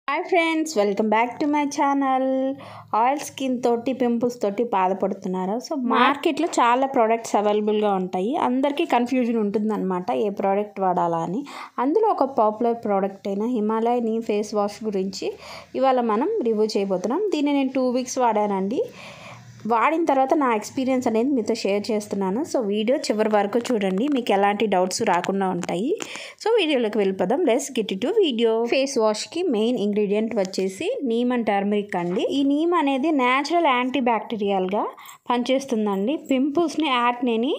Hi friends, welcome back to my channel. Oil skin తోటి pimples తోటి బాధపడుతున్నారు. So మార్కెట్లో చాలా ప్రోడక్ట్స్ అవైలబుల్గా ఉంటాయి. అందరికీ కన్ఫ్యూజన్ ఉంటుందన్నమాట ఏ ప్రోడక్ట్ వాడాలా అని. అందులో ఒక పాపులర్ ప్రోడక్ట్ అయిన హిమాలయ నీమ్ ఫేస్ వాష్ గురించి ఇవాళ మనం రివ్యూ చేయబోతున్నాం. దీన్ని నేను 2 వీక్స్ వాడానండి. వాడిన తర్వాత నా ఎక్స్పీరియన్స్ అనేది మీతో షేర్ చేస్తున్నాను. సో వీడియో చివరి వరకు చూడండి, మీకు ఎలాంటి డౌట్స్ రాకుండా ఉంటాయి. సో వీడియోలోకి వెళ్ళిపోదాం. Let's get to video. Face వాష్కి మెయిన్ ఇంగ్రీడియంట్ వచ్చేసి నీమ్ అండ్ టర్మరిక్ అండి. ఈ నీమ్ అనేది న్యాచురల్ యాంటీ బ్యాక్టీరియాల్గా పనిచేస్తుందండి. పింపుల్స్ని యాక్నేని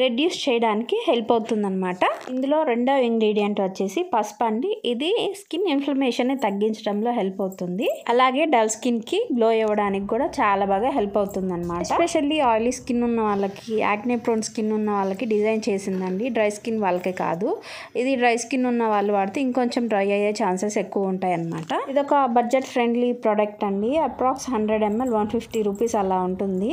రెడ్యూస్ చేయడానికి హెల్ప్ అవుతుందన్నమాట. ఇందులో రెండవ ఇంగ్రీడియంట్ వచ్చేసి పసుపు అండి. ఇది స్కిన్ ఇన్ఫ్లమేషన్ని తగ్గించడంలో హెల్ప్ అవుతుంది. అలాగే డల్ స్కిన్కి గ్లో ఇవ్వడానికి కూడా చాలా బాగా హెల్ప్ అవుతుంది అనమాట. ఎస్పెషల్లీ ఆయిలీ స్కిన్ ఉన్న వాళ్ళకి, యాక్నే ప్రోన్ స్కిన్ ఉన్న వాళ్ళకి డిజైన్ చేసిందండి. డ్రై స్కిన్ వాళ్ళకే కాదు. ఇది డ్రై స్కిన్ ఉన్న వాళ్ళు వాడితే ఇంకొంచెం డ్రై అయ్యే ఛాన్సెస్ ఎక్కువ ఉంటాయి అన్నమాట. ఇది ఒక బడ్జెట్ ఫ్రెండ్లీ ప్రోడక్ట్ అండి. అప్రాక్స్ 100 ml 150 రూపీస్ అలా ఉంటుంది.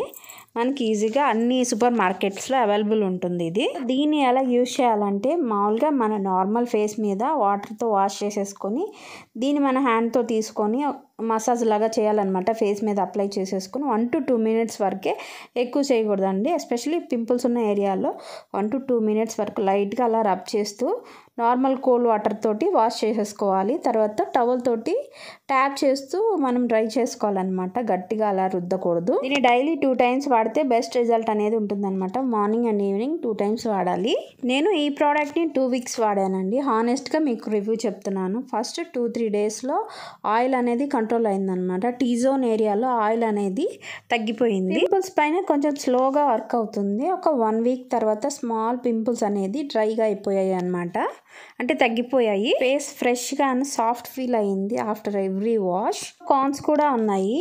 మనకి ఈజీగా అన్ని సూపర్ మార్కెట్స్లో అవైలబుల్ ఉంటుంది ఇది. దీన్ని ఎలా యూజ్ చేయాలంటే, మామూలుగా మన నార్మల్ ఫేస్ మీద వాటర్తో వాష్ చేసేసుకొని దీన్ని మన హ్యాండ్తో తీసుకొని మసాజ్ లాగా చేయాలన్నమాట. ఫేస్ మీద అప్లై చేసేసుకొని 1 to 2 minutes వరకే, ఎక్కువ చేయకూడదండి. ఎస్పెషల్లీ పింపుల్స్ ఉన్న ఏరియాలో 1 to 2 minutes వరకు లైట్గా అలా రబ్ చేస్తూ నార్మల్ కోల్డ్ వాటర్ తోటి వాష్ చేసేసుకోవాలి. తర్వాత టవల్ తోటి ట్యాప్ చేస్తూ మనం డ్రై చేసుకోవాలన్నమాట. గట్టిగా అలా రుద్దకూడదు. దీన్ని డైలీ 2 times వాడితే బెస్ట్ రిజల్ట్ అనేది ఉంటుందన్నమాట. మార్నింగ్ అండ్ ఈవినింగ్ 2 times వాడాలి. నేను ఈ ప్రోడక్ట్ని 2 weeks వాడానండి. హానెస్ట్గా మీకు రివ్యూ చెప్తున్నాను. ఫస్ట్ 2-3 daysలో ఆయిల్ అనేది కంట్రోల్ అయిందనమాట. టీ జోన్ ఏరియాలో ఆయిల్ అనేది తగ్గిపోయింది. పింపుల్స్ పైన కొంచెం స్లోగా వర్క్ అవుతుంది. ఒక 1 week తర్వాత స్మాల్ పింపుల్స్ అనేది డ్రైగా అయిపోయాయి అనమాట. అంటే తగ్గిపోయాయి. ఫేస్ ఫ్రెష్గా అండ్ సాఫ్ట్ ఫీల్ అయ్యింది ఆఫ్టర్ ఎవ్రీ వాష్. కాన్స్ కూడా ఉన్నాయి.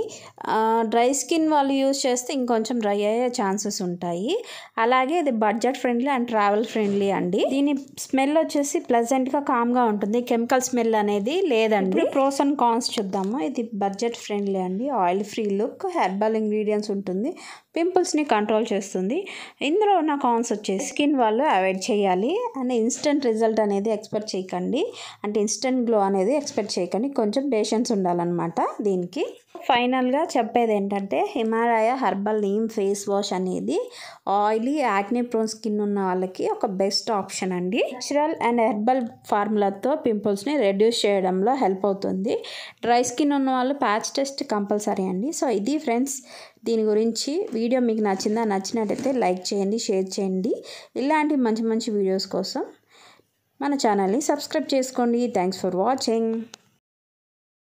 డ్రై స్కిన్ వాళ్ళు యూజ్ చేస్తే ఇంకొంచెం డ్రై అయ్యే ఛాన్సెస్ ఉంటాయి. అలాగే ఇది budget friendly and travel friendly అండి. దీని స్మెల్ వచ్చేసి ప్లెజెంట్గా కామ్గా ఉంటుంది. కెమికల్ స్మెల్ అనేది లేదండి. ప్రోస్ అండ్ కాన్స్ చూద్దాము. ఇది బడ్జెట్ ఫ్రెండ్లీ అండి. Oil free look, herbal ingredients ఉంటుంది. పింపుల్స్ని కంట్రోల్ చేస్తుంది. ఇందులో ఉన్న కాన్స్ వచ్చేసి స్కిన్ వాళ్ళు అవాయిడ్ చేయాలి అండ్ ఇన్స్టెంట్ రిజల్ట్ అనేది ఎక్స్పెక్ట్ చేయకండి. అంటే ఇన్స్టెంట్ గ్లో అనేది ఎక్స్పెక్ట్ చేయకండి. కొంచెం పేషెన్స్ ఉండాలన్నమాట దీనికి. ఫైనల్గా చెప్పేది ఏంటంటే, Himalaya herbal neem face wash అనేది ఆయిలీ యాక్నే ప్రోన్ స్కిన్ ఉన్న వాళ్ళకి ఒక బెస్ట్ ఆప్షన్ అండి. నేచురల్ అండ్ హెర్బల్ ఫార్ములాతో పింపుల్స్ని రెడ్యూస్ చేయడంలో హెల్ప్ అవుతుంది. డ్రై స్కిన్ ఉన్న వాళ్ళు ప్యాచ్ టెస్ట్ కంపల్సరీ అండి. సో ఇది ఫ్రెండ్స్ దీని గురించి. వీడియో మీకు నచ్చినట్టయితే లైక్ చేయండి, షేర్ చేయండి. ఇలాంటి మంచి మంచి వీడియోస్ కోసం మన ఛానల్ని సబ్స్క్రైబ్ చేసుకోండి. Thanks for watching.